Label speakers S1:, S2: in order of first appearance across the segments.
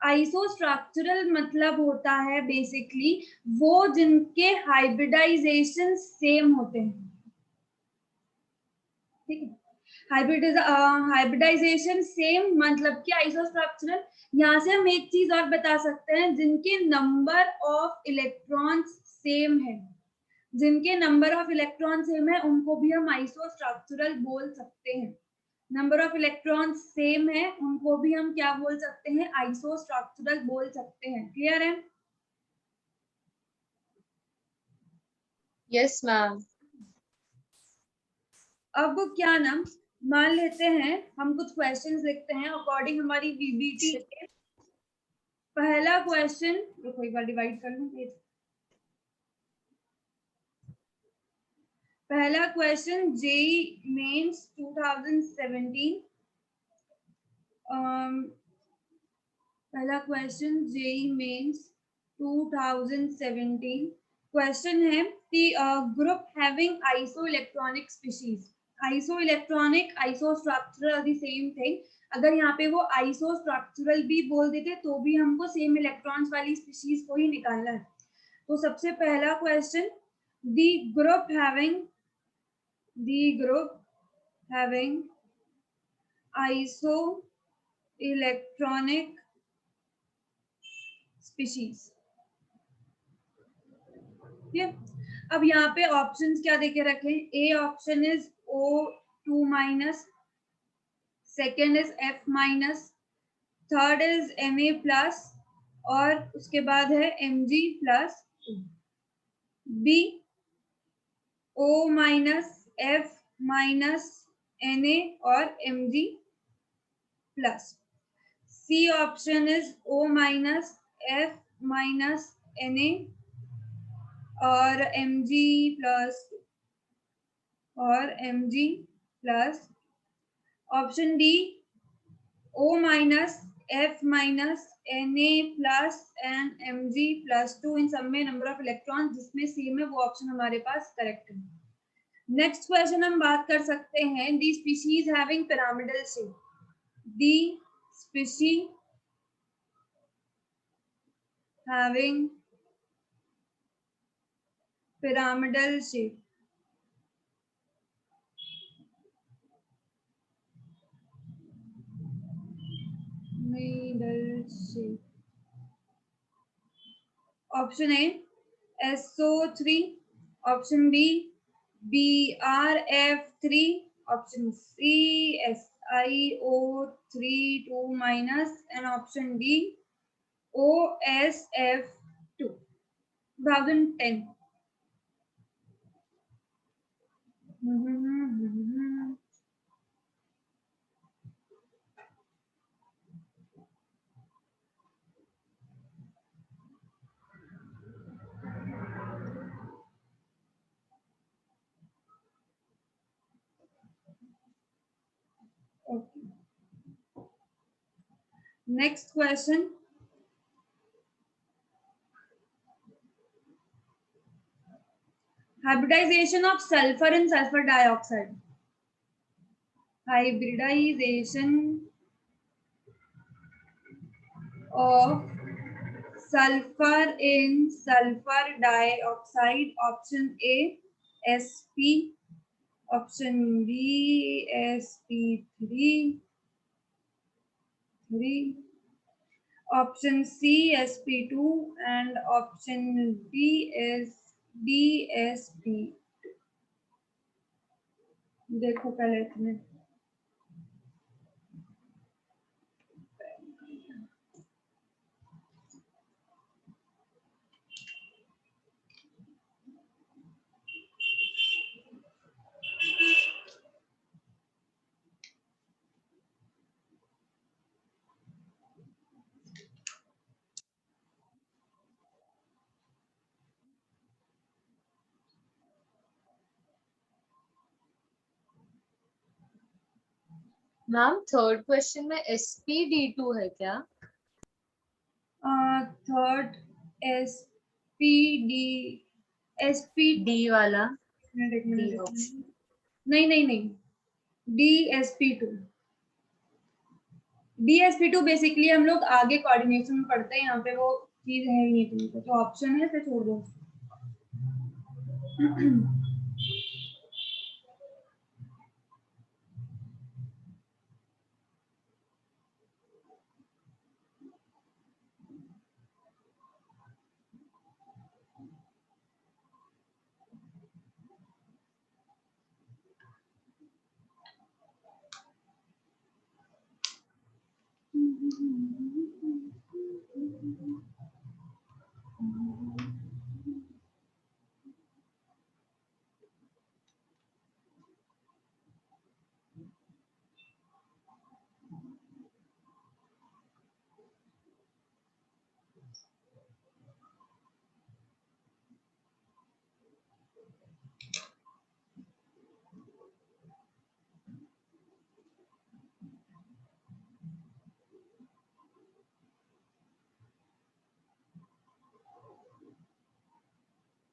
S1: आइसोस्ट्रक्चरल मतलब होता है बेसिकली वो जिनके हाइब्रिडाइजेशन सेम होते हैं, ठीक है। हाइब्रिडाइजेशन सेम मतलब कि आइसोस्ट्रक्चरल। यहाँ से हम एक चीज और बता सकते हैं, जिनके नंबर ऑफ इलेक्ट्रॉन्स सेम है, जिनके नंबर ऑफ इलेक्ट्रॉन सेम है उनको भी हम आइसोस्ट्रक्चरल बोल सकते हैं। नंबर ऑफ इलेक्ट्रॉन सेम है उनको भी हम क्या बोल सकते हैं, आइसोस्ट्रक्चरल बोल सकते हैं। क्लियर है?
S2: Yes ma'am.
S1: अब क्या नाम, मान लेते हैं हम कुछ क्वेश्चंस लिखते हैं अकॉर्डिंग हमारी वीबीटी के। पहला क्वेश्चन, रुको एक बार डिवाइड कर लूं पेज। पहला क्वेश्चन जेई मेंस 2017, पहला क्वेश्चन जेई मेंस 2017 क्वेश्चन है कि group having isoelectronic species. Iso electronic, iso structural the same thing. अगर यहाँ पे वो आइसो स्ट्रक्चरल भी बोल देते तो भी हमको सेम इलेक्ट्रॉन्स वाली स्पीशीज को ही निकालना है। तो सबसे पहला question, the group having isoelectronic species. ठीक है। अब यहाँ पे ऑप्शंस क्या देके रखे, A option is O2 minus, second is F minus, third is Ma plus और उसके बाद है Mg plus. B O minus, F minus, Na और Mg plus. C option is O minus, F minus, Na और Mg plus और Mg plus. Option D O minus, F minus, Na plus and Mg plus 2, इन सब में number of electron जिसमें same है वो option हमारे पास करेक्ट है। नेक्स्ट क्वेश्चन हम बात कर सकते हैं, the species having pyramidal shape. The species having pyramidal shape. Middle shape. Option A SO3, option B BRF3, option C SiO3 2 minus and option D OSF2। 2010। Next question, hybridization of sulfur and sulfur dioxide. Hybridization of sulfur in sulfur dioxide. Option A Sp, option B Sp3, option C Sp2 and option D is DSP। देखो पहले इसमें
S2: ma'am third question में sp_d2 है क्या?
S1: Third SPD
S2: वाला
S1: नहीं DSP2। DsP2 basically हम लोग आगे कोऑर्डिनेशन में पढ़ते हैं, यहाँ पे वो चीज है ही नहीं तुमको, तो ऑप्शन है, फिर छोड़ दो।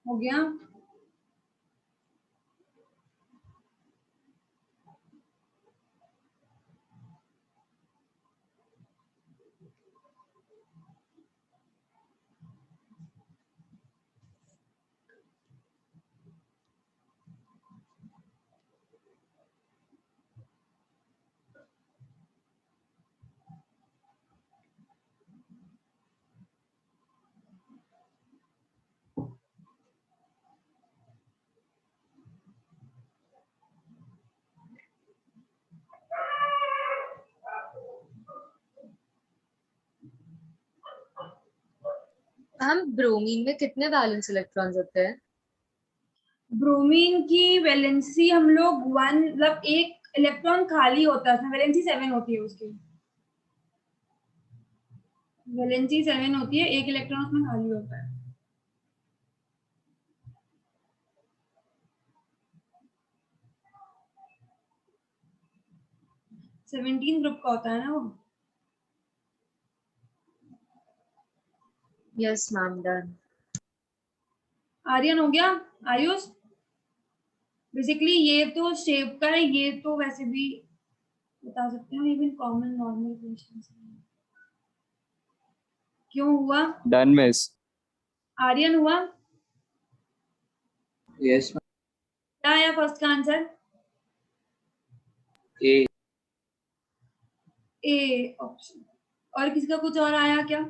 S1: हो गया?
S2: हम ब्रोमीन में कितने वैलेंस इलेक्ट्रॉन्स होते हैं?
S1: ब्रोमीन की वैलेंसी हम लोग 1, मतलब एक इलेक्ट्रॉन खाली होता है, उसमें वैलेंसी 7 होती है, उसकी वैलेंसी 7 होती है, एक इलेक्ट्रॉन उसमें खाली होता है। सेवनटीन ग्रुप का होता है ना वो।
S2: Yes ma'am, done.
S1: आर्यन हो गया? आयुष? बेसिकली ये तो शेप का है, ये तो वैसे भी बता सकते हैं, इवन कॉमन नॉर्मल क्वेश्चन। क्यों हुआ?
S3: Done miss.
S1: आर्यन हुआ?
S3: यस
S1: क्या आया फर्स्ट का आंसर?
S3: ए।
S1: A option. और किसी का कुछ और आया क्या?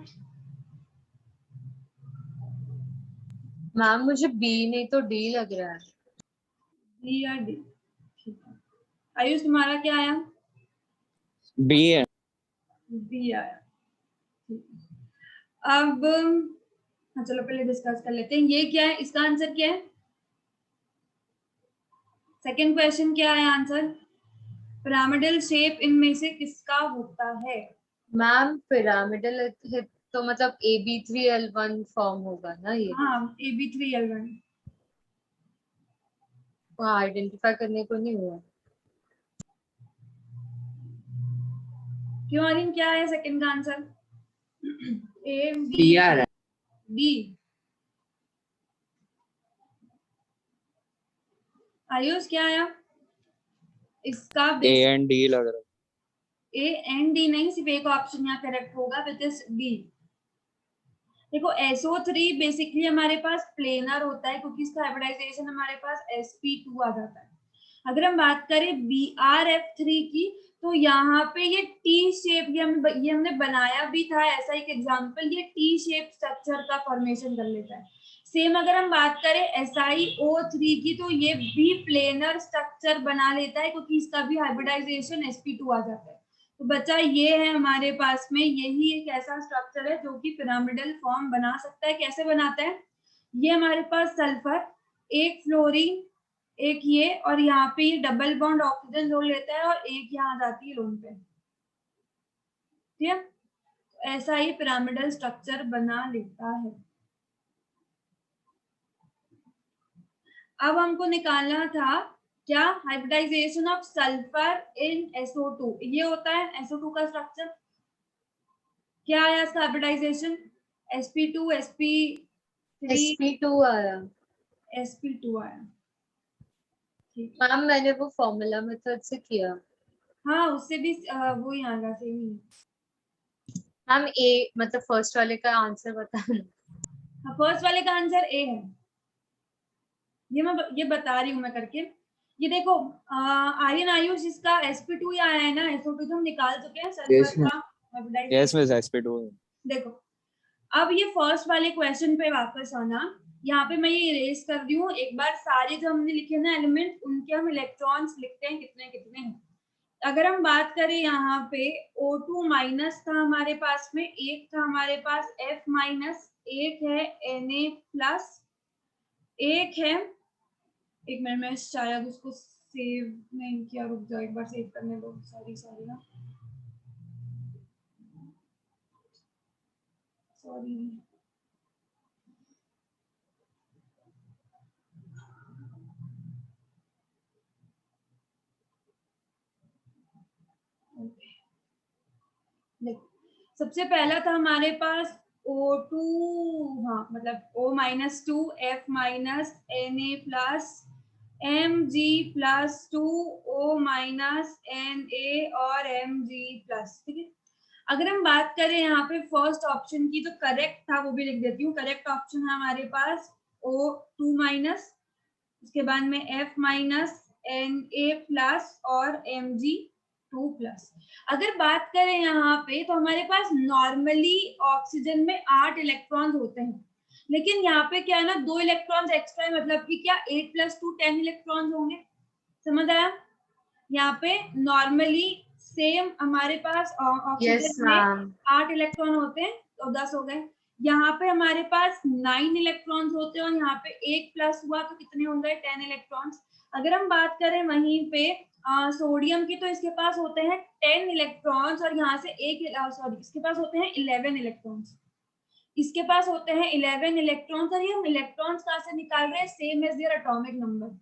S2: मैम मुझे बी नहीं तो डी लग रहा है।
S1: बी या डी? ठीक है। आयुष तुम्हारा क्या आया?
S3: बी है।
S1: बी आया। ठीक है। अब हाँ, चलो पहले डिस्कस कर लेते हैं, ये क्या है, इसका आंसर क्या है? सेकंड क्वेश्चन क्या है आंसर? पिरामिडल शेप इनमें से किसका होता है?
S2: मैम पिरामिडल तो मतलब AB3L1 फॉर्म होगा ना ये?
S1: हाँ, AB3L1।
S2: आइडेंटिफाई करने को नहीं हुआ।
S1: क्यों आर्यन, क्या है सेकंड का आंसर? ए, बी,
S3: डी आ रहा है।
S1: डी? आयुष क्या आया? इसका
S3: ए एंड डी लग रहा है।
S1: ए एंड डी नहीं, सिर्फ एक ऑप्शन यहाँ करेक्ट होगा, विच इज डी। देखो SO3 बेसिकली हमारे पास प्लेनर होता है, क्योंकि इसका हाइब्रिडाइजेशन हमारे पास sp2 आ जाता है। अगर हम बात करें BrF3 की, तो यहाँ पे ये टी शेप, ये हमने बनाया भी था ऐसा एक एग्जांपल, ये टी शेप स्ट्रक्चर का फॉर्मेशन कर लेता है। सेम अगर हम बात करें SiO3 की, तो ये भी प्लेनर स्ट्रक्चर बना लेता है, क्योंकि इसका भी हाइब्रिडाइजेशन sp2 आ जाता है। तो बच्चा ये है हमारे पास में, यही एक ऐसा स्ट्रक्चर है जो कि पिरामिडल फॉर्म बना सकता है। कैसे बनाता है? ये हमारे पास सल्फर, एक फ्लोरीन, एक ये, और यहाँ पे ये डबल बॉन्ड ऑक्सीजन जोड़ लेता है, और एक यहाँ जाती है लोन पे। ठीक है, तो ऐसा ही पिरामिडल स्ट्रक्चर बना लेता है। अब हमको निकालना था क्या? Hybridization of sulphur in SO2। ये होता है SO2 का स्ट्रक्चर। क्या आया इसका हाइब्रिडाइजेशन? sp2 sp3
S2: sp2 आया।
S1: sp2 आया। ठीक।
S2: मैम मैंने वो फॉर्मूला मेथड से किया।
S1: हाँ, उससे भी वही आएगा, सेम ही।
S2: मैम ए मतलब फर्स्ट वाले का आंसर बताना।
S1: फर्स्ट वाले का आंसर ए है, ये बता रही हूँ मैं करके। ये देखो आर्यन आयुष, इसका sp2 आया है ना, SO2 तो हम निकाल चुके हैं
S3: Yes,
S1: सल्फर का
S3: yes,
S1: hybridization।
S3: Miss SP2.
S1: देखो अब ये फर्स्ट वाले क्वेश्चन पे वापस आना, यहाँ पे मैं ये इरेज कर रही हूँ एक बार, सारे जो हमने लिखे ना एलिमेंट, उनके हम इलेक्ट्रॉन्स लिखते हैं कितने कितने हैं। अगर हम बात करें यहाँ पे O2 माइनस था हमारे पास में, एक था हमारे पास F माइनस, एक है Na प्लस, एक है, एक मिनट में शायद उसको सेव नहीं किया, रुक जाओ एक बार सेव करने दो, सॉरी सॉरी ना, सॉरी। सबसे पहला था हमारे पास O2, हाँ मतलब O minus 2 F minus Na plus Mg plus 2 O minus Na और Mg प्लस, ठीक है। अगर हम बात करें यहाँ पे फर्स्ट ऑप्शन की, जो करेक्ट था वो भी लिख देती हूँ। करेक्ट ऑप्शन है हमारे पास O2 माइनस, उसके बाद में F माइनस Na प्लस और Mg2 प्लस। अगर बात करें यहाँ पे तो हमारे पास नॉर्मली ऑक्सीजन में 8 इलेक्ट्रॉन्स होते हैं, लेकिन यहाँ पे क्या है ना, 2 इलेक्ट्रॉन्स एक्स्ट्रा है, मतलब कि क्या 8 प्लस 2 10 इलेक्ट्रॉन्स होंगे, समझ आया। यहाँ पे नॉर्मली सेम हमारे पास
S2: यस
S1: ऑक्सीजन में
S2: मैम
S1: 8 इलेक्ट्रॉन होते हैं, तो 10 हो गए। यहाँ पे हमारे पास 9 इलेक्ट्रॉन्स होते हैं और यहाँ पे एक प्लस हुआ तो कितने हो गए 10 इलेक्ट्रॉन्स। अगर हम बात करें वहीं पे सोडियम की, तो इसके पास होते हैं 10 इलेक्ट्रॉन्स और यहाँ से एक सॉरी इसके पास होते हैं 11 इलेक्ट्रॉन्स, इसके पास होते हैं 11 इलेक्ट्रॉन्स। और ये हम इलेक्ट्रॉन्स कहाँ से निकाल रहे हैं, same as their atomic number,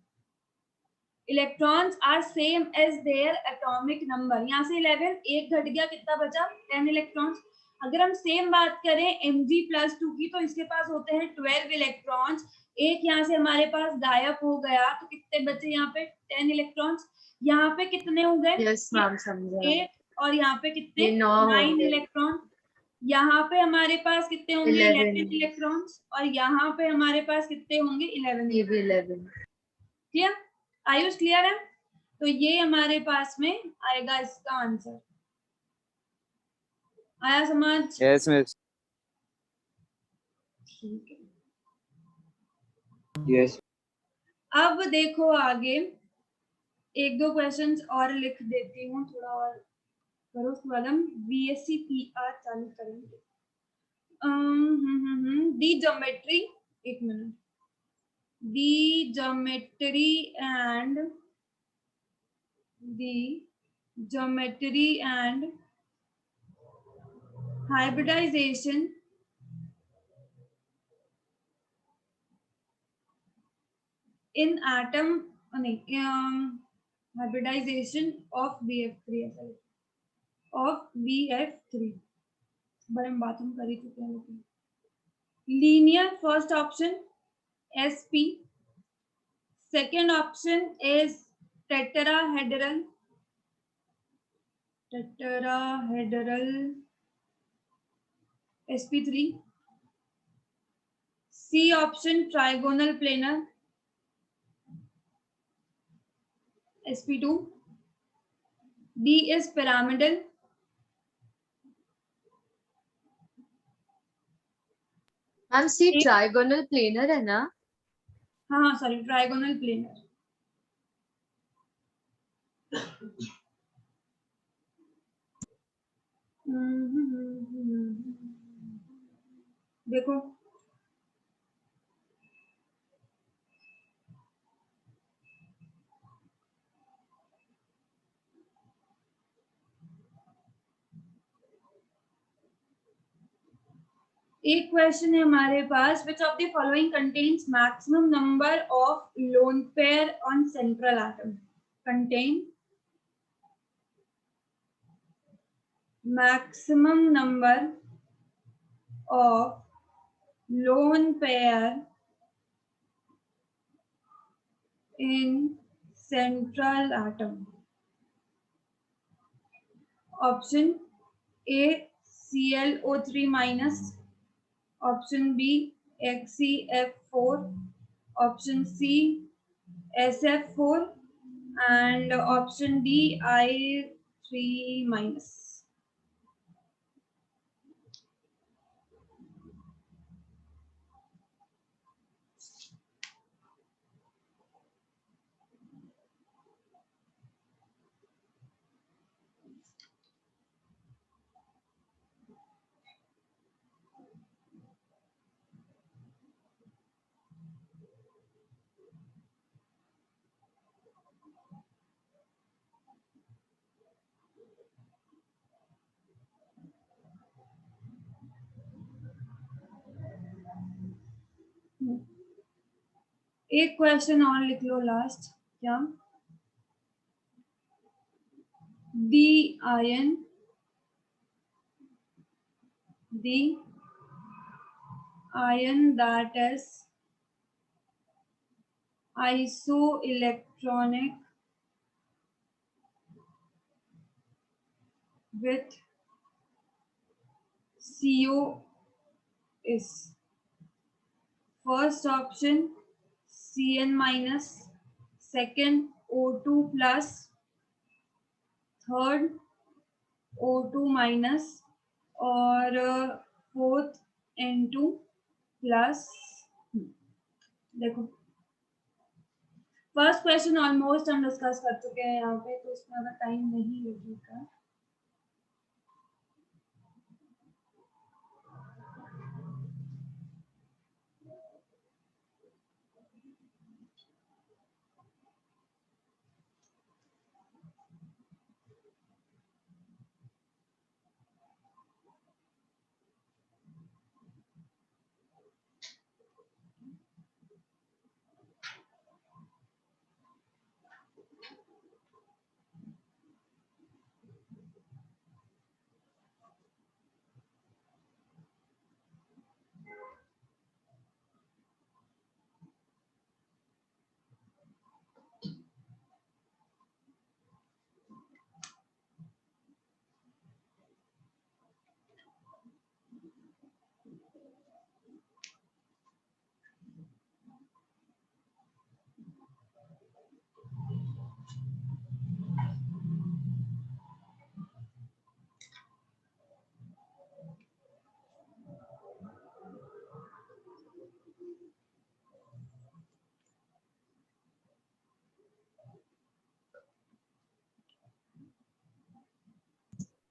S1: electrons are same as their atomic number. यहाँ से 11 एक घट गया, कितना बचा 10 इलेक्ट्रॉन्स। अगर हम सेम बात करें Mg+2 की, तो इसके पास होते हैं 12 इलेक्ट्रॉन्स, एक यहाँ से हमारे पास गायब हो गया, तो कितने बचे यहाँ पे 10 इलेक्ट्रॉन्स। यहाँ पे कितने हो गए,
S2: यस मैम समझा।
S1: 8 और यहाँ पे कितने
S2: ये 9 हो
S1: 9
S2: गए।
S1: इलेक्ट्रॉन। यहाँ पे हमारे पास कितने होंगे 11 इलेक्ट्रॉन्स और यहाँ पे हमारे पास कितने होंगे 11।
S2: ये भी 11।
S1: क्लियर, आयुष क्लियर है। तो ये हमारे पास में आएगा इसका आंसर, आया समझ।
S3: Yes, Miss.
S1: ठीक है,
S3: Yes.
S1: अब देखो आगे एक दो क्वेश्चंस और लिख देती हूँ, थोड़ा और करो, उसके बाद हम BSc PR चालू करेंगे। दी ज्योमेट्री, एक minute, the geometry and hybridization in atom, hybridization of BF3 बारे में बात हम कर ही चुके हैं। लेकिन linear, first option SP, second option is tetrahedral SP3, C option trigonal planar SP2, D is pyramidal,
S2: ma'am C trigonal planar है ना।
S1: हाँ सॉरी ट्राइगोनल प्लेनर। देखो एक क्वेश्चन है हमारे पास, which of the following contains maximum number of lone pair on central atom, contain maximum number of lone pair in central atom. Option A ClO3 minus, option B XeF4, option C SF4, and option D I3 minus. एक question और लिख लो last, क्या the ion that is isoelectronic with CO is first option Cn minus, second O2 plus, third O2 minus, और fourth N2 plus. देखो first question almost हम discuss कर चुके हैं यहाँ पे, तो इसमें अगर टाइम नहीं लगेगा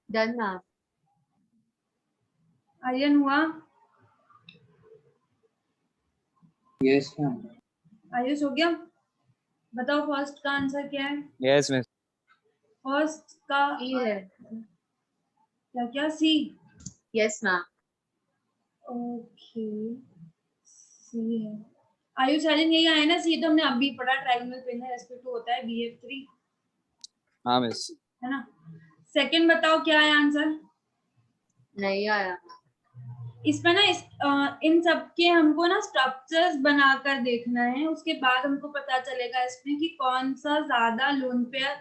S2: डन मैम।
S1: आर्यन हुआ?
S4: Yes ma'am.
S1: आयुष हो गया? बताओ फर्स्ट का आंसर क्या है?
S3: Yes miss.
S1: फर्स्ट का
S2: सी है।
S1: क्या क्या C?
S2: Yes ma'am.
S1: Okay C है। आयुष आर्यन यही आया ना सी, तो हमने अभी पढ़ा ट्रायंगल प्लेनर रेस्पेक्ट टू होता है BF3,
S3: हाँ मिस।
S1: है ना। सेकंड बताओ क्या है आंसर?
S2: नहीं आया।
S1: इसमें ना इन सब के हमको ना स्ट्रक्चर्स बनाकर देखना है, उसके बाद हमको पता चलेगा इसमें कि कौन सा ज्यादा लोन पेयर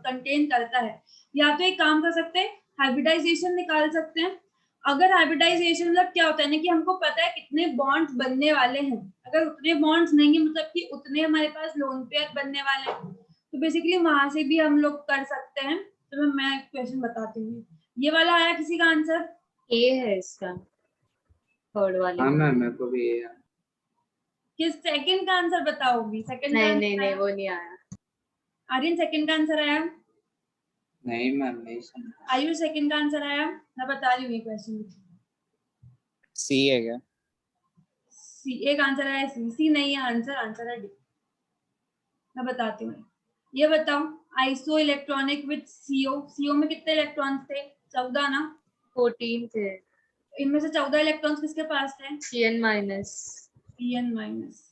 S1: कंटेन करता है। या तो एक काम कर सकते हैं, हाइब्रिडाइजेशन निकाल सकते हैं। अगर हाइब्रिडाइजेशन मतलब क्या होता है ना कि हमको पता है कितने बॉन्ड्स बनने वाले हैं, अगर उतने बॉन्ड्स नहीं है मतलब कि उतने हमारे पास लोन पेयर बनने वाले हैं, तो बेसिकली वहां से भी हम लोग कर सकते हैं। तो मैं क्वेश्चन बताती हूँ। ये वाला आया किसी का आंसर?
S2: ए है इसका, थर्ड वाले।
S4: हाँ मैम मेरे को भी ये है।
S1: किस सेकंड का आंसर बताओगी? सेकंड
S2: नहीं
S1: का
S2: नहीं नहीं वो नहीं आया।
S1: आर्यन सेकंड का आंसर आया?
S4: नहीं मैम नहीं समझा।
S1: आयुष सेकंड का आंसर आया? मैं बता रही हूँ ये क्वेश्चन।
S3: सी है क्या?
S1: सी एक आंसर आया, सी नहीं है आंसर, आंसर है डी। मैं बताती हूँ। ये बताओ iso electronic with CO, CO में कितने इलेक्ट्रॉन्स थे? 14 ना।
S2: 14 थे।
S1: इनमें से 14 इलेक्ट्रॉन्स किसके पास थे?
S2: Cn minus.
S1: Cn minus.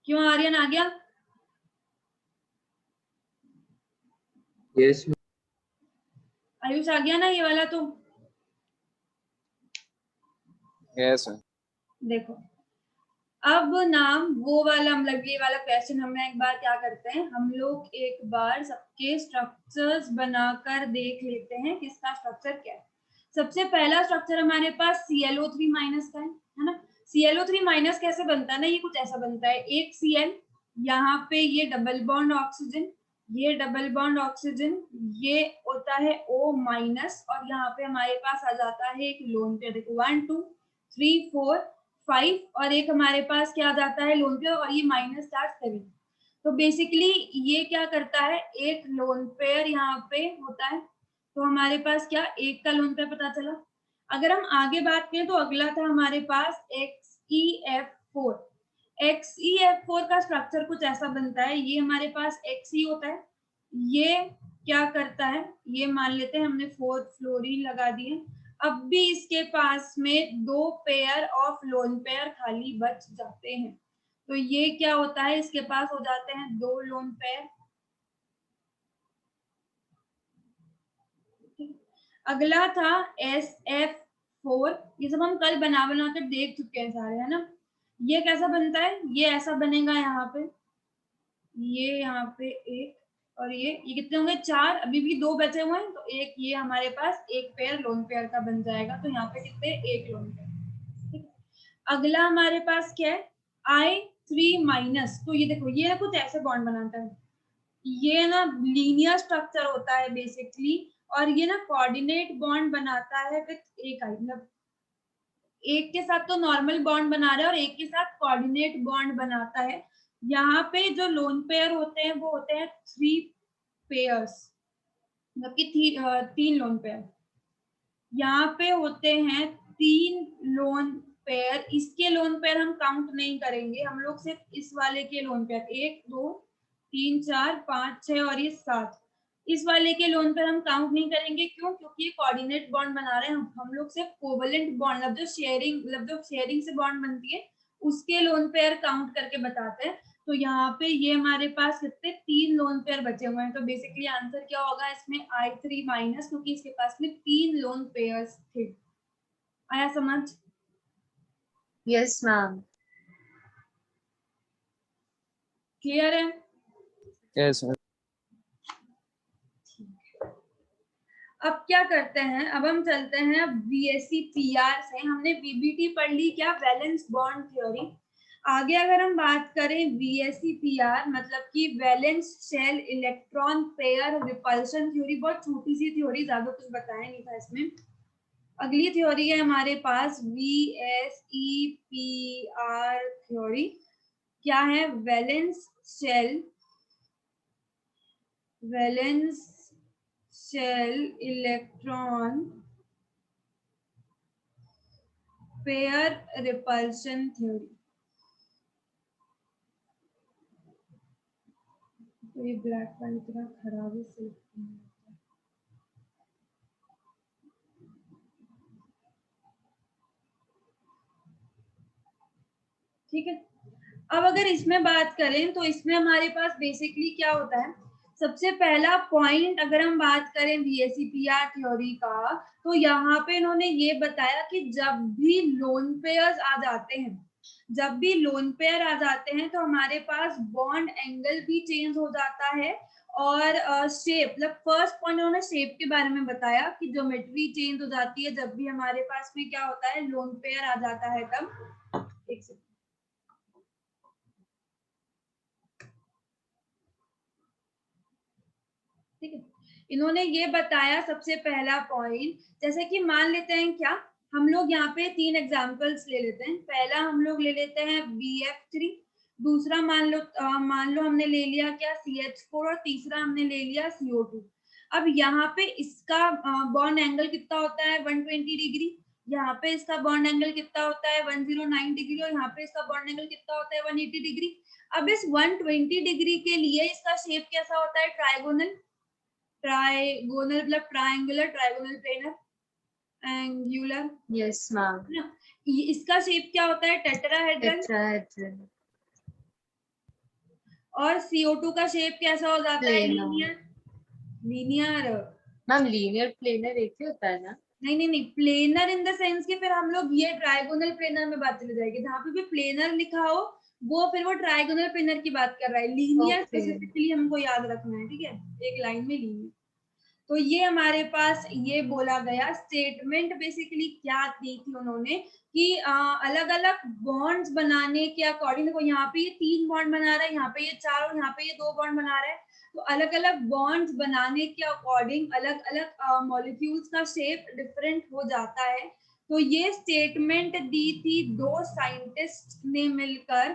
S1: क्यों आर्यन आ गया?
S4: यस
S1: आयुष आ गया ना ये वाला? तो
S3: यस।
S1: देखो अब नाम वो वाला मतलब ये वाला क्वेश्चन हम एक बार क्या करते हैं, हम लोग एक बार सबके स्ट्रक्चर्स बनाकर देख लेते हैं किसका स्ट्रक्चर क्या है। सबसे पहला स्ट्रक्चर हमारे पास ClO3 माइनस का है ना। ClO3 माइनस कैसे बनता है ना, ये कुछ ऐसा बनता है, एक Cl, यहाँ पे ये डबल बॉन्ड ऑक्सीजन, ये डबल बॉन्ड ऑक्सीजन, ये होता है O माइनस, और यहाँ पे हमारे पास आ जाता है एक लोन पेयर। देखो 1 2 3 4 5, और एक हमारे पास क्या आ जाता है लोन पेयर, और ये माइनस 7। तो बेसिकली ये क्या करता है, एक लोन पेयर यहाँ पे होता है, तो हमारे पास क्या एक का लोन पेयर पता चला। अगर हम आगे बात करें तो अगला था हमारे पास XeF4। XeF4 का स्ट्रक्चर कुछ ऐसा बनता है, ये हमारे पास Xe होता है, ये क्या करता है, ये मान लेते हैं हमने 4 फ्लोरीन लगा दिए, अब भी इसके पास में 2 पेयर ऑफ लोन पेयर खाली बच जाते हैं, तो ये क्या होता है, इसके पास हो जाते हैं 2 लोन पेयर। अगला था SF4, ये सब हम कल बना कर देख चुके हैं सारे, है ना। ये कैसा बनता है, ये ऐसा बनेगा, यहाँ पे ये यहाँ पे एक, और ये कितने होंगे 4, अभी भी 2 बचे हुए हैं, तो एक ये हमारे पास एक पेयर लोन पेयर का बन जाएगा, तो यहाँ पे कितने, एक लोन पेयर। ठीक है, अगला हमारे पास क्या है, I3 माइनस। तो ये देखो, ये कुछ ऐसे बॉन्ड बनाता है, ये ना लीनियर स्ट्रक्चर होता है बेसिकली, और ये ना कोऑर्डिनेट बॉन्ड बनाता है विद एक आई, मतलब एक के साथ तो नॉर्मल बॉन्ड बना रहा है और एक के साथ कोऑर्डिनेट बॉन्ड बनाता है। यहाँ पे जो लोन पेयर होते हैं वो होते हैं 3 पेयर्स, मतलब कि 3 लोन पेयर, यहाँ पे होते हैं 3 लोन पेयर। इसके लोन पेयर हम काउंट नहीं करेंगे, हम लोग सिर्फ इस वाले के लोन पेयर 1 2 3 4 5 6 और ये 7, इस वाले के लोन पेयर हम काउंट नहीं करेंगे। क्यों? क्योंकि ये कोऑर्डिनेट बॉन्ड बना रहे हैं, हम लोग सिर्फ कोवेलेंट बॉन्ड, मतलब जो शेयरिंग से बॉन्ड बनती है उसके लोन पेयर काउंट करके बताते हैं। तो यहाँ पे ये हमारे पास कितने 3 लोन पेयर बचे हुए हैं, तो बेसिकली आंसर क्या होगा इसमें I3 माइनस, क्योंकि इसके पास में 3 लोन पेयर्स थे। आया समझ?
S2: Yes ma'am.
S1: क्लियर है?
S3: yes sir.
S1: अब क्या करते हैं, अब हम चलते हैं BSc PR से। हमने VBT पढ़ ली क्या, वैलेंस बॉन्ड थ्योरी। आगे अगर हम बात करें BSc PR, मतलब कि valence shell electron pair repulsion theory, बहुत छोटी सी थ्योरी, ज्यादा कुछ बताया नहीं था इसमें। अगली थ्योरी है हमारे पास VSe PR थ्योरी। क्या है, valence shell electron pair repulsion theory. तो ये ब्लैक वाली इतना खराब है, ठीक है। अब अगर इसमें बात करें तो इसमें हमारे पास बेसिकली क्या होता है, सबसे पहला पॉइंट अगर हम बात करें BSc PR थ्योरी का, तो यहाँ पे इन्होंने ये बताया कि जब भी लोन पेयर्स आ जाते हैं, तो हमारे पास बॉन्ड एंगल भी चेंज हो जाता है, और शेप, मतलब फर्स्ट पॉइंट उन्होंने शेप के बारे में बताया कि ज्योमेट्री चेंज हो जाती है जब भी हमारे पास में क्या होता है, लोन पेयर आ जाता है तब। एक सेकंड, ठीक है। इन्होंने ये बताया सबसे पहला पॉइंट, जैसे कि मान लेते हैं क्या, हम लोग यहाँ पे 3 एग्जांपल्स ले लेते हैं। पहला हम लोग ले लेते हैं BF3, दूसरा मान लो हमने ले लिया क्या, CH4, और तीसरा हमने ले लिया CO2। अब यहाँ पे इसका बॉन्ड एंगल कितना होता है, 120 डिग्री। यहाँ पे इसका बॉन्ड एंगल कितना होता है, 109 डिग्री, और यहाँ पे इसका बॉन्ड एंगल कितना होता है, 180 डिग्री। अब इस 120 डिग्री के लिए इसका शेप कैसा होता है, ट्राइगोनल मतलब triangular, trigonal, planar, angular.
S2: Yes ma'am.
S1: इसका शेप क्या होता है, टेट्राहेड्रल।
S2: टेट्राहेड्रल।
S1: और CO2 का शेप कैसा हो जाता है,
S2: planar.
S1: Linear.
S2: Ma'am linear planar एक ही होता है ना?
S1: नहीं, प्लेनर इन द सेंस कि फिर हम लोग ये ट्राइगोनल प्लेनर में बात चली जाएगी, जहाँ पे भी प्लेनर लिखा हो वो फिर वो ट्राइगोनल प्लेनर की बात कर रहा है। लीनियर स्पेसिफिकली हमको याद रखना है, ठीक है, एक लाइन में लीनियर। तो ये हमारे पास ये बोला गया स्टेटमेंट बेसिकली क्या दी थी उन्होंने कि अलग अलग बॉन्ड्स बनाने के अकॉर्डिंग, देखो यहाँ पे ये 3 बॉन्ड बना रहा है, यहाँ पे ये 4 और यहाँ पे ये 2 बॉन्ड बना रहा है, तो अलग अलग बॉन्ड्स बनाने के अकॉर्डिंग अलग अलग मॉलिक्यूल्स का शेप डिफरेंट हो जाता है। तो ये स्टेटमेंट दी थी 2 साइंटिस्ट ने मिलकर,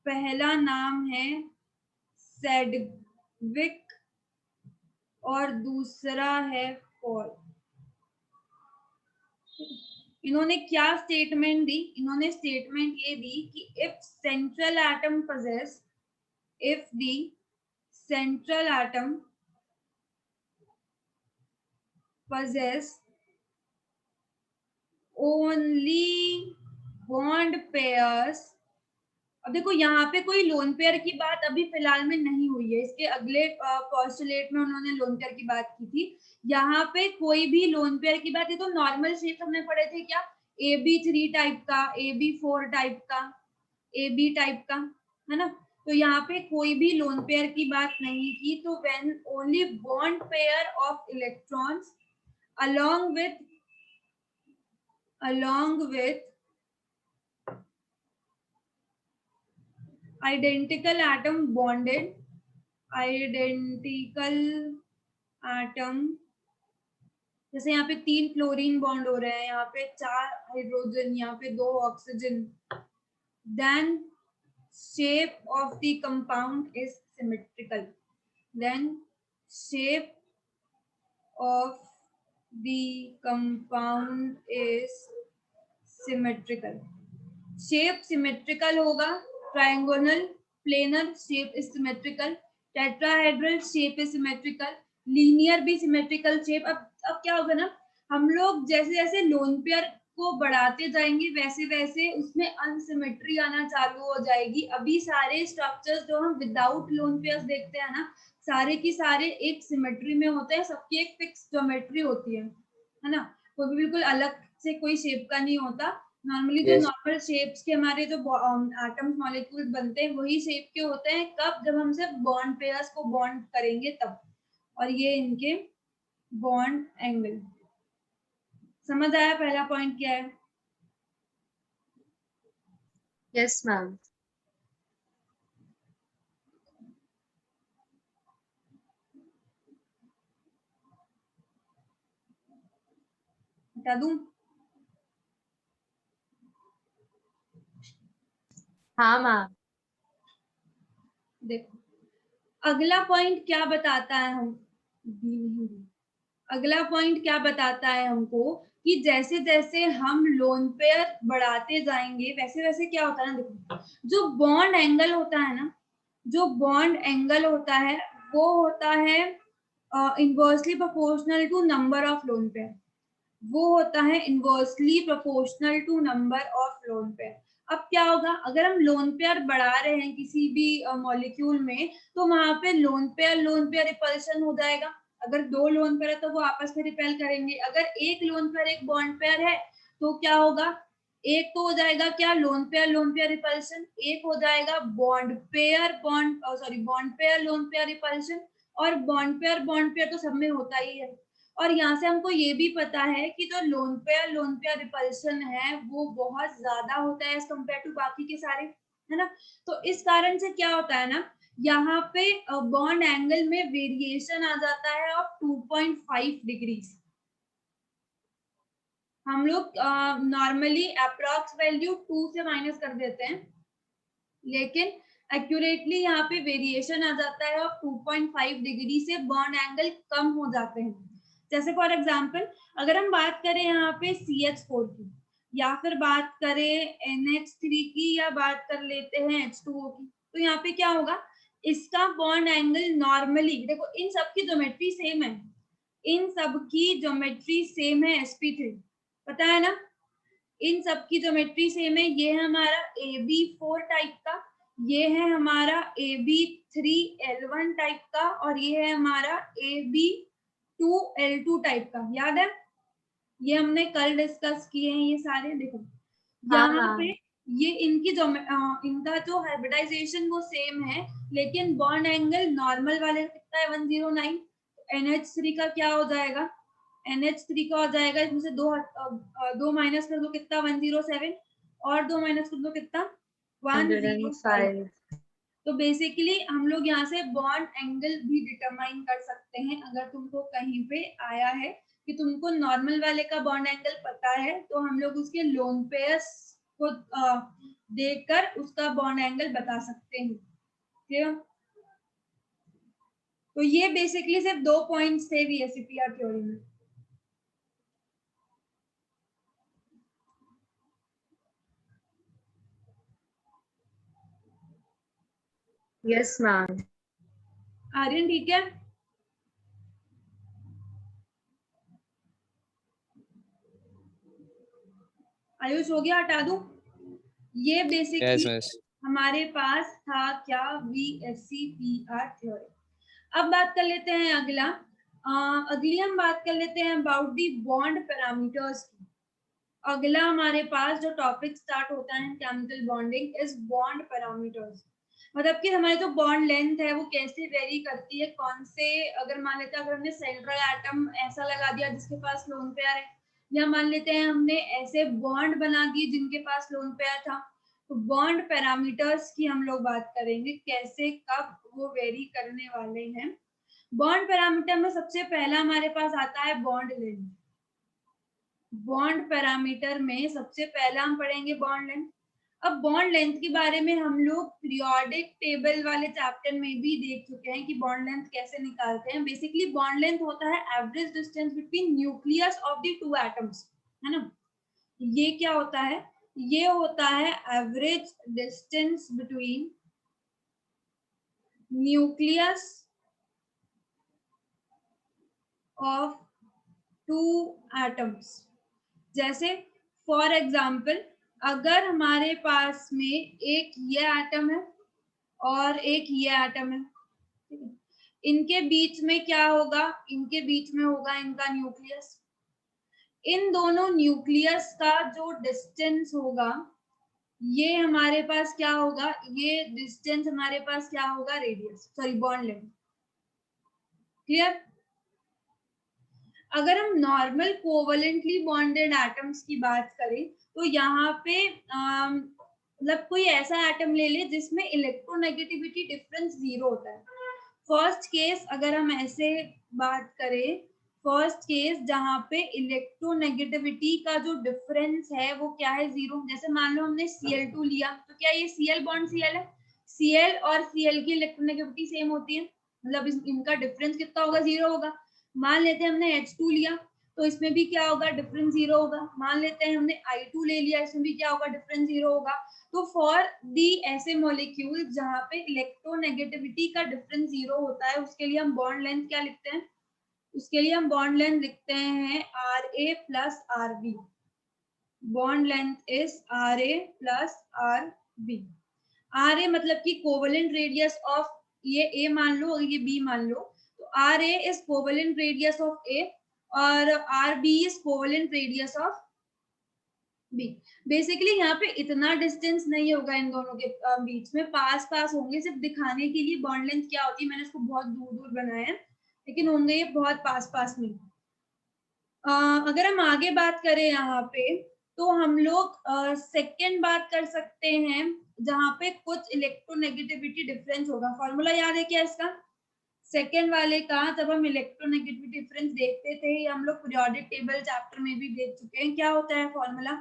S1: पहला नाम है सेडविक और दूसरा है पॉल। इन्होंने क्या स्टेटमेंट दी? इन्होंने स्टेटमेंट ये दी कि if central atom possess, if the central atom possess only bond pairs, अब देखो यहाँ पे कोई लोन पेयर की बात अभी फिलहाल में नहीं हुई है, इसके अगले पोस्टुलेट में उन्होंने लोन पेयर की बात की थी, यहाँ पे कोई भी लोन पेयर की बात, ये तो नॉर्मल शेप हमने पढ़े थे क्या, AB3 टाइप का, AB4 टाइप का, AB टाइप का, है ना, तो यहाँ पे कोई भी लोन पेयर की बात नहीं की। तो when only bond pair of electrons along with identical atom bonded, identical atom, जैसे यहाँ पे 3 क्लोरीन बॉन्ड हो रहे हैं, यहाँ पे 4 हाइड्रोजन, यहाँ पे 2 oxygen, then shape of the compound is symmetrical, then shape of the compound is symmetrical, shape symmetrical होगा, trigonal planar shape is symmetrical, tetrahedral shape is symmetrical, linear भी symmetrical shape। अब क्या होगा ना, हम लोग जैसे जैसे लोन पेयर को बढ़ाते जाएंगे वैसे वैसे उसमें अनसिमेट्री आना चालू हो जाएगी। अभी सारे स्ट्रक्चर्स जो हम विदाउट लोन पेयर्स देखते हैं ना, सारे की सारे एक सिमेट्री में होते हैं, सबकी एक फिक्स ज्योमेट्री होती है ना, कोई भी बिल्कुल अलग से कोई शेप का नहीं होता। नॉर्मली जो नॉर्मल शेप्स के हमारे जो एटम्स मॉलिक्यूल्स बनते हैं वही शेप के होते हैं, कब, जब हम सिर्फ बॉन्ड पेयर्स को बॉन्ड करेंगे तब। और ये इनके बॉन्ड एंगल, समझ आया पहला पॉइंट क्या है?
S2: Yes ma'am.
S1: बता दूं?
S2: हाँ मैम।
S1: देखो अगला पॉइंट क्या बताता है अगला पॉइंट क्या बताता है हमको कि जैसे जैसे हम लोन पेयर बढ़ाते जाएंगे वैसे वैसे क्या होता है ना, देखो जो बॉन्ड एंगल होता है ना, जो बॉन्ड एंगल होता है वो होता है inversely proportional to number of lone pair, वो होता है inversely proportional to number of lone pair. अब क्या होगा, अगर हम लोन पेयर बढ़ा रहे हैं किसी भी मॉलिक्यूल में, तो वहां पे लोन पेयर रिपल्शन हो जाएगा। अगर 2 लोन पेयर है तो वो आपस में रिपेल करेंगे, अगर एक लोन पेयर एक बॉन्ड पेयर है तो क्या होगा, एक तो हो जाएगा क्या, लोन पेयर रिपल्शन, एक हो जाएगा bond pair bond pair lone pair repulsion, और बॉन्ड पेयर तो सब में होता ही है। और यहाँ से हमको ये भी पता है कि जो लोन पेयर रिपल्शन है वो बहुत ज्यादा होता है एज कम्पेयर टू बाकी के सारे, है ना। तो इस कारण से क्या होता है ना, यहाँ पे बॉन्ड एंगल में वेरिएशन आ जाता है ऑफ 2.5 डिग्री। हम लोग नॉर्मली अप्रॉक्स वैल्यू 2 से माइनस कर देते हैं, लेकिन एक्यूरेटली यहाँ पे वेरिएशन आ जाता है ऑफ 2.5 डिग्री से बॉन्ड एंगल कम हो जाते हैं। जैसे फॉर एग्जांपल अगर हम बात करें यहाँ पे CH4 की, या फिर बात करें NH3 की, या बात कर लेते हैं H2O की, तो यहाँ पे क्या होगा, इसका बॉन्ड एंगल नॉर्मली, देखो इन सब की ज्योमेट्री सेम है, इन सब की ज्योमेट्री सेम है, sp3 पता है ना, इन सब की ज्योमेट्री सेम है। ये है हमारा AB4 टाइप का, ये है हमारा AB3L1 टाइप का, और ये है हमारा AB2L2 टाइप का। याद है, ये हमने कल डिस्कस किए हैं ये सारे। देखो यहाँ पे ये इनका जो हाइब्रिडाइजेशन वो सेम है, लेकिन बॉन्ड एंगल नॉर्मल वाले कितना है 109, NH3 का क्या हो जाएगा, NH3 का हो जाएगा, इसमें से दो माइनस कर दो कितना 107 और 2 माइनस कर दो कितना 105।
S2: 105।
S1: तो बेसिकली हम लोग यहाँ से बॉन्ड एंगल भी डिटरमाइन कर सकते हैं। अगर तुमको कहीं पे आया है कि तुमको नॉर्मल वाले का बॉन्ड एंगल पता है तो हम लोग उसके लोन पेयर्स को देखकर उसका बॉन्ड एंगल बता सकते हैं। क्लियर? तो ये बेसिकली सिर्फ 2 पॉइंट्स थे VSEPR थ्योरी में।
S2: Yes ma'am.
S1: आर्यन ठीक है? आयुष हो गया, हटा दूं? ये
S3: Yes,
S1: बेसिकली
S3: yes.
S1: हमारे पास था क्या, VSEPR थ्योरी। अब बात कर लेते हैं अगला। अगली हम बात कर लेते हैं अबाउट दी बॉन्ड पैरामीटर्स की। अगला हमारे पास जो टॉपिक स्टार्ट होता है chemical bonding is bond parameters. मतलब कि हमारी जो बॉन्ड लेंथ है वो कैसे वेरी करती है, कौन से, अगर मान लेते हैं अगर हमने सेंट्रल एटम ऐसा लगा दिया जिसके पास लोन पेयर है, या मान लेते हैं हमने ऐसे बॉन्ड बना दिए जिनके पास लोन पेयर था, तो बॉन्ड पैरामीटर्स की हम लोग बात करेंगे कैसे कब वो वेरी करने वाले हैं। बॉन्ड पैरामीटर में सबसे पहला हमारे पास आता है बॉन्ड लेंथ। बॉन्ड पैरामीटर में सबसे पहला हम पढ़ेंगे बॉन्ड लेंथ। अब बॉन्ड लेंथ के बारे में हम लोग पीरियोडिक टेबल वाले चैप्टर में भी देख चुके हैं कि बॉन्ड लेंथ कैसे निकालते हैं। बेसिकली बॉन्ड लेंथ होता है average distance between nucleus of the two atoms, है ना। ये क्या होता है, ये होता है average distance between nucleus of two atoms. जैसे फॉर एग्जाम्पल अगर हमारे पास में एक ये एटम है और एक ये एटम है, इनके बीच में क्या होगा, इनके बीच में होगा इनका न्यूक्लियस। इन दोनों न्यूक्लियस का जो डिस्टेंस होगा ये हमारे पास क्या होगा, ये डिस्टेंस हमारे पास क्या होगा, radius, sorry bond length. Clear? अगर हम नॉर्मल कोवलेंटली बॉन्डेड एटम्स की बात करें तो यहाँ पे मतलब कोई ऐसा एटम ले ले जिसमें इलेक्ट्रोनेगेटिविटी डिफरेंस 0 होता है। फर्स्ट केस अगर हम ऐसे बात करें, फर्स्ट केस जहाँ पे इलेक्ट्रोनेगेटिविटी का जो डिफरेंस है वो क्या है, 0। जैसे मान लो हमने Cl2 लिया, तो क्या ये Cl बॉन्ड Cl है? Cl और Cl की इलेक्ट्रोनेगेटिविटी सेम होती है, मतलब इनका डिफरेंस कितना होगा, 0 होगा। मान लेते हैं हमने H2 लिया तो इसमें भी क्या होगा, डिफरेंस 0 होगा। मान लेते हैं हमने I2 ले लिया, इसमें भी क्या होगा, डिफरेंस 0 होगा। तो फॉर दी ऐसे मॉलिक्यूल जहाँ पे इलेक्ट्रोनेगेटिविटी का डिफरेंस 0 होता है उसके लिए हम बॉन्ड लेंथ क्या लिखते हैं, उसके लिए हम बॉन्ड लेंथ लिखते हैं RA plus RB। Bond length is RA plus RB। RA मतलब कि कोवेलेंट रेडियस ऑफ, ये A मान लो और ये B मान लो, तो RA is covalent radius of A और RB is covalent radius of B। Basically यहाँ पे इतना डिस्टेंस नहीं होगा इन दोनों के बीच में, पास पास होंगे, सिर्फ दिखाने के लिए बॉन्ड लेंथ क्या होती है मैंने इसको बहुत दूर दूर बनाया है, लेकिन होंगे ये बहुत पास पास में। अगर हम आगे बात करें यहाँ पे तो हम लोग सेकेंड बात कर सकते हैं जहाँ पे कुछ इलेक्ट्रोनेगेटिविटी डिफरेंस होगा। फॉर्मूला याद है क्या इसका, सेकेंड वाले का, जब हम इलेक्ट्रोनेगेटिविटी डिफरेंस देखते थे, हम लोग पीरियोडिक टेबल चैप्टर में भी देख चुके हैं। क्या होता है formula,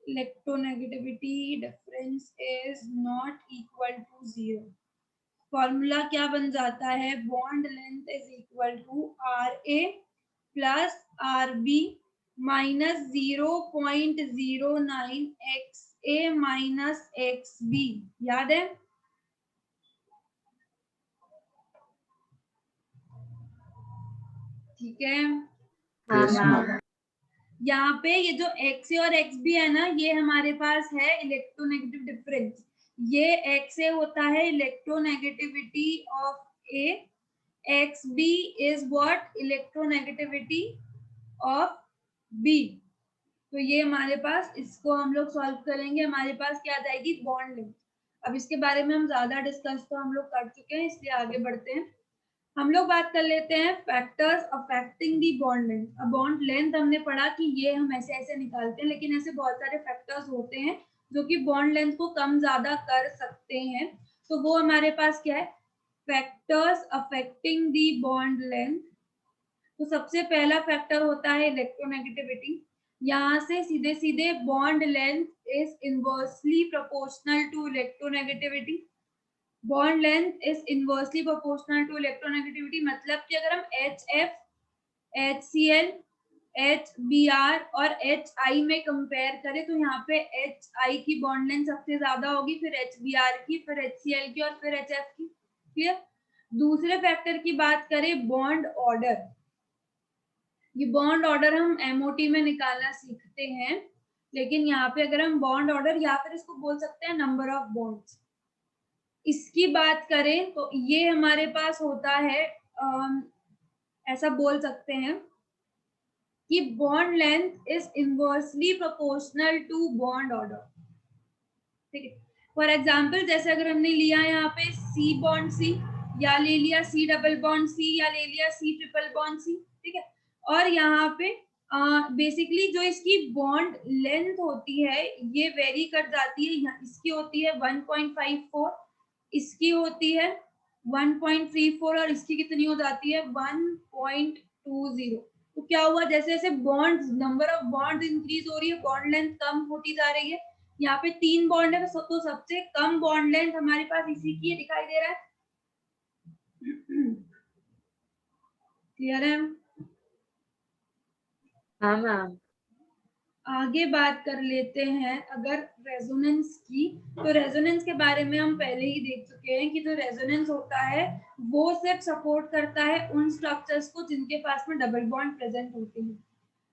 S1: electronegativity difference is not equal to 0। Formula क्या बन जाता है, bond length is equal to RA plus RB minus 0.09 XA minus XB। याद है? ठीक है।
S4: Yes, ma'am.
S1: यहाँ पे ये जो XA और XB है ना, ये हमारे पास है इलेक्ट्रोनेगेटिव डिफरेंस। ये XA होता है electronegativity of A, XB is what, electronegativity of B। तो ये हमारे पास, इसको हम लोग सॉल्व करेंगे, हमारे पास क्या आ जाएगी, बॉन्ड लेंथ। अब इसके बारे में हम ज्यादा डिस्कस तो हम लोग कर चुके हैं, इसलिए आगे बढ़ते हैं। हम लोग बात कर लेते हैं फैक्टर्स अफेक्टिंग दी बॉन्ड लेंथ। अब बॉन्ड लेंथ हमने पढ़ा कि ये हम ऐसे ऐसे निकालते हैं, लेकिन ऐसे बहुत सारे फैक्टर्स होते हैं जो कि बॉन्ड लेंथ को कम ज्यादा कर सकते हैं। तो वो हमारे पास क्या है, फैक्टर्स अफेक्टिंग दी बॉन्ड लेंथ। तो सबसे पहला फैक्टर होता है इलेक्ट्रोनेगेटिविटी। यहाँ से सीधे सीधे bond length is inversely proportional to electronegativity. Bond length is inversely proportional to electronegativity, मतलब कि अगर हम HF, HCl, HBr और HI में कंपेयर करें तो यहाँ पे HI की बॉन्ड लेंथ सबसे ज्यादा होगी, फिर HBr की, फिर HCl की और फिर HF की। क्लियर। दूसरे फैक्टर की बात करें बॉन्ड ऑर्डर। ये बॉन्ड ऑर्डर हम MOT में निकालना सीखते हैं, लेकिन यहाँ पे अगर हम बॉन्ड ऑर्डर या फिर इसको बोल सकते हैं नंबर ऑफ बॉन्ड्स, इसकी बात करें तो ये हमारे पास होता है ऐसा बोल सकते हैं कि bond length is inversely proportional to bond order. ठीक है। फॉर एग्जांपल जैसे अगर हमने लिया यहाँ पे C बॉन्ड C, या ले लिया C डबल बॉन्ड C, या ले लिया C ट्रिपल बॉन्ड C, ठीक है। और यहाँ पे बेसिकली जो इसकी बॉन्ड लेंथ होती है ये वेरी कर जाती है। इसकी होती है 1.54, इसकी होती है 1.34 और इसकी कितनी हो जाती है 1.20। तो क्या हुआ, जैसे जैसे bond number of bond increase हो रही है, बॉन्ड लेंथ कम होती जा रही है। यहाँ पे 3 बॉन्ड है तो सबसे कम बॉन्ड लेंथ हमारे पास इसी की दिखाई दे रहा है। क्लियर है?
S2: हाँ मैम।
S1: आगे बात कर लेते हैं अगर रेजोनेंस की, तो रेजोनेंस के बारे में हम पहले ही देख चुके हैं कि जो रेजोनेंस होता है वो सिर्फ सपोर्ट करता है उन स्ट्रक्चर्स को जिनके पास में डबल बॉन्ड प्रेजेंट होते हैं।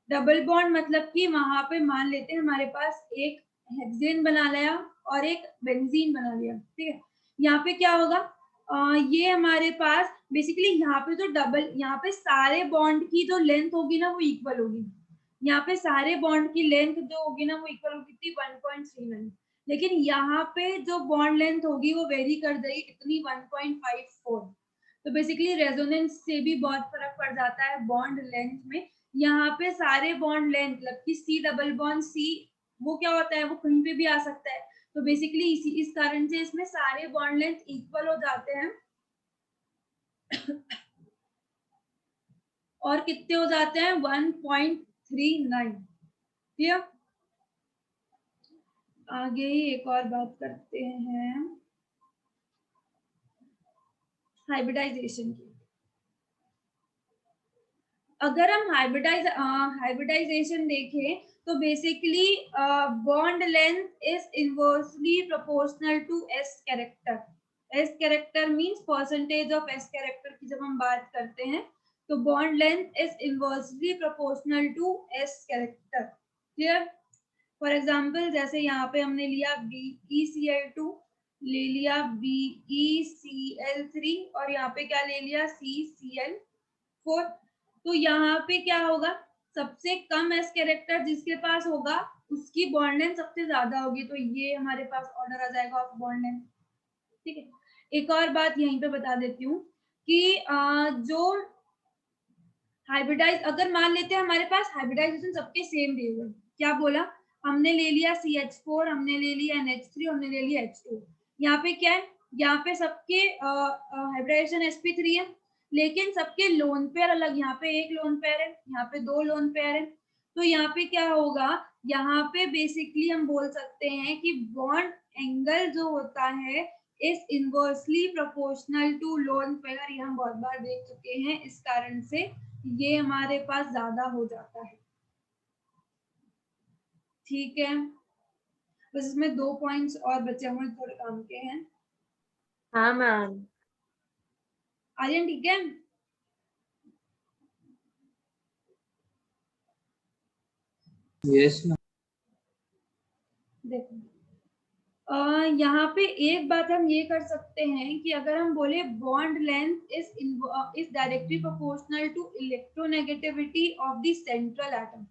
S1: डबल बॉन्ड मतलब कि वहां पे मान लेते हैं हमारे पास एक हेक्सेन बना लिया और एक बेंजीन बना लिया, ठीक है। यहाँ पे क्या होगा, ये हमारे पास बेसिकली यहाँ पे जो डबल, यहाँ पे सारे बॉन्ड की जो लेंथ होगी ना वो इक्वल होगी। यहाँ पे सारे बॉन्ड की लेंथ जो होगी ना वो इक्वल होगी थी 1.39, लेकिन यहाँ पे जो बॉन्ड लेंथ होगी वो वेरी कर जाएगी कितनी 1.54। तो बेसिकली रेजोनेंस से भी बहुत फर्क पड़ जाता है बॉन्ड लेंथ में। यहाँ पे सारे बॉन्ड लेंथ मतलब कि C डबल बॉन्ड C वो क्या होता है, वो कहीं पे भी आ सकता है। तो बेसिकली इस कारण से इसमें सारे बॉन्ड लेंथ इक्वल हो जाते हैं और कितने हो जाते हैं 1.39। क्लियर। आगे ही एक और बात करते हैं हाइब्रिडाइजेशन की। अगर हम हाइब्रिडाइजेशन देखें तो basically bond length is inversely proportional to S character. S character means percentage of S character की जब हम बात करते हैं तो bond length is inversely proportional to S character. Clear. For example जैसे यहाँ पे हमने लिया BeCl2, ले लिया BeCl3 और यहाँ पे क्या ले लिया CCl4। तो यहाँ पे क्या होगा, सबसे कम S कैरेक्टर जिसके पास होगा उसकी बॉन्ड लेंथ सबसे ज्यादा होगी। तो ये हमारे पास ऑर्डर आ जाएगा ऑफ बॉन्ड लेंथ। ठीक है। एक और बात यहीं पे बता देती हूँ कि जो हाइब्रिडाइज, अगर मान लेते हैं हमारे पास हाइब्रिडाइजेशन सबके सेम दिए हुए, क्या बोला हमने, ले लिया CH4, हमने ले लिया NH3, हमने ले लिया H2। यहाँ पे क्या है, यहाँ पे सबके हाइब्रिडाइजेशन sp3 है, लेकिन सबके लोन पेयर अलग। यहाँ पे एक लोन पेयर है, यहाँ पे 2 लोन पेयर है। तो यहाँ पे क्या होगा, यहाँ पे बेसिकली हम बोल सकते हैं कि बॉन्ड एंगल जो होता है is inversely proportional to lone pair. ये हम बहुत बार देख चुके हैं, इस कारण से ये हमारे पास ज्यादा हो जाता है। ठीक है, बस इसमें 2 पॉइंट्स और बचे हुए थोड़े काम के हैं।
S2: हाँ मैम।
S1: आर्यन ठीक है?
S4: Yes ma'am.
S1: देखो यहाँ पे एक बात हम ये कर सकते हैं कि अगर हम बोले bond length is directly proportional to electronegativity of the central atom,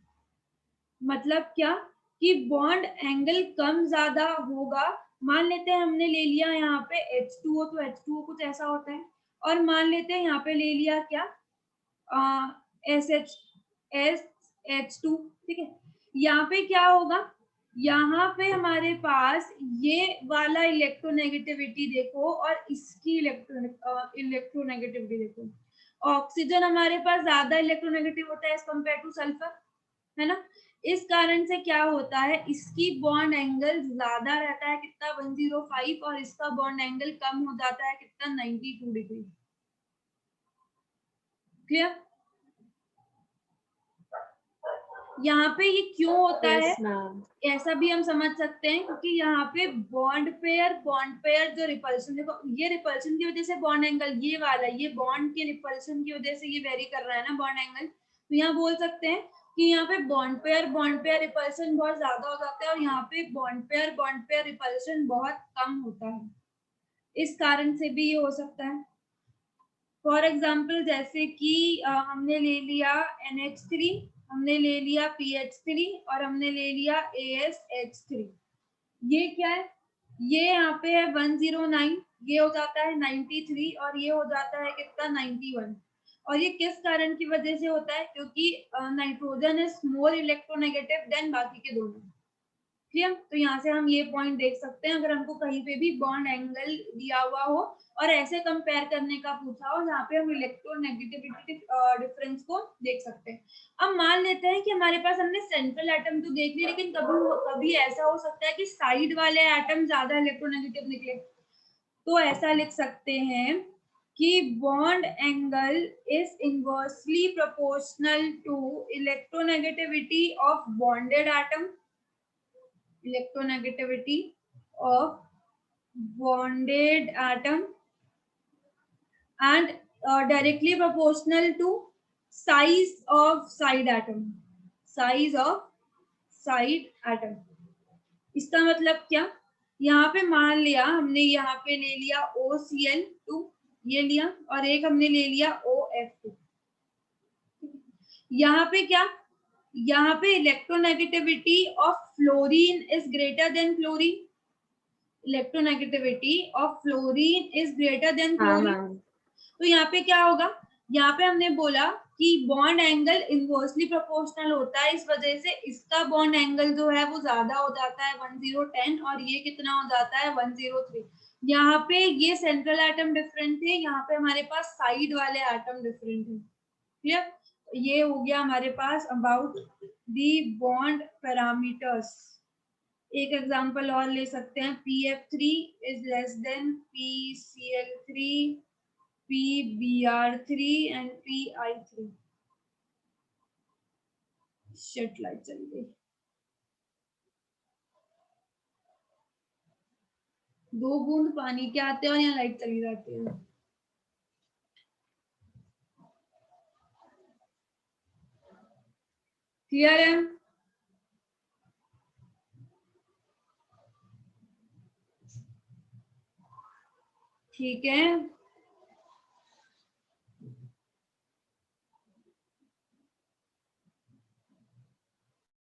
S1: मतलब क्या कि बॉन्ड एंगल कम ज्यादा होगा। मान लेते हैं हमने ले लिया यहाँ पे H2O, तो H2O कुछ ऐसा होता है और मान लेते हैं यहाँ पे ले लिया क्या SH2, ठीक है। यहाँ पे क्या होगा, यहाँ पे हमारे पास ये वाला इलेक्ट्रोनेगेटिविटी देखो और इसकी इलेक्ट्रोनेगेटिविटी देखो। ऑक्सीजन हमारे पास ज्यादा इलेक्ट्रोनेगेटिव होता है एज कम्पेयर टू सल्फर, है ना। इस कारण से क्या होता है, इसकी बॉन्ड एंगल ज्यादा रहता है कितना 105 और इसका बॉन्ड एंगल कम हो जाता है कितना 92 डिग्री। क्लियर। यहाँ पे ये क्यों होता है
S2: Yes, ma'am.
S1: ऐसा भी हम समझ सकते हैं, क्योंकि यहाँ पे बॉन्ड पेयर जो रिपल्शन, देखो ये रिपल्शन की वजह से बॉन्ड एंगल ये वाला, ये बॉन्ड के रिपल्शन की वजह से ये वेरी कर रहा है ना बॉन्ड एंगल। तो यहाँ बोल सकते हैं कि यहाँ पे बॉन्ड पेयर रिपल्शन बहुत ज्यादा हो जाता है और यहाँ पे बॉन्ड पेयर रिपल्शन बहुत कम होता है। इस कारण से भी ये हो सकता है। फॉर एग्जाम्पल जैसे कि हमने ले लिया NH3, हमने ले लिया PH3 और हमने ले लिया ASH3। ये क्या है, ये यहाँ पे है 109, ये हो जाता है 93 और ये हो जाता है कितना 91। और ये किस कारण की वजह से होता है, क्योंकि nitrogen is more electronegative than बाकी के दोनों। ठीक है, तो यहाँ से हम ये पॉइंट देख सकते हैं, अगर हमको कहीं पे भी बॉन्ड एंगल दिया हुआ हो और ऐसे कंपेयर करने का पूछा हो जहाँ पे हम इलेक्ट्रोनेगेटिविटी डिफरेंस को देख सकते हैं। अब मान लेते हैं कि हमारे पास हमने सेंट्रल एटम तो देख लिया, लेकिन कभी ऐसा हो सकता है कि साइड वाले एटम ज्यादा इलेक्ट्रोनेगेटिव निकले। तो ऐसा लिख सकते हैं कि bond angle is inversely proportional to electronegativity of bonded atom, electronegativity of bonded atom, and directly proportional to size of side atom, size of side atom। इसका मतलब क्या, यहाँ पे मान लिया हमने यहाँ पे ले लिया OCl2 ये लिया और एक हमने ले लिया OF2। यहाँ पे क्या, यहाँ पे electronegativity of fluorine is greater than fluorine, electronegativity of fluorine is greater than
S2: हाँ
S1: फ्लोरीन।
S2: मैम।
S1: तो यहाँ पे क्या होगा, यहाँ पे हमने बोला कि बॉन्ड एंगल इनवर्सली प्रोपोर्शनल होता है, इस वजह से इसका बॉन्ड एंगल जो है वो ज्यादा हो जाता है 1010 और ये कितना हो जाता है 103। यहाँ पे ये सेंट्रल एटम डिफरेंट है, यहाँ पे हमारे पास साइड वाले एटम डिफरेंट है। क्लियर, ये हो गया हमारे पास अबाउट दी बॉन्ड पैरामीटर्स। एक एग्जांपल और ले सकते हैं, PF3 is less than PCl3, PBr3 and PI3। Shit, light चली गई। 2 बूंद पानी के आते हैं और यहाँ लाइट चली जाती है। क्लियर है? ठीक है,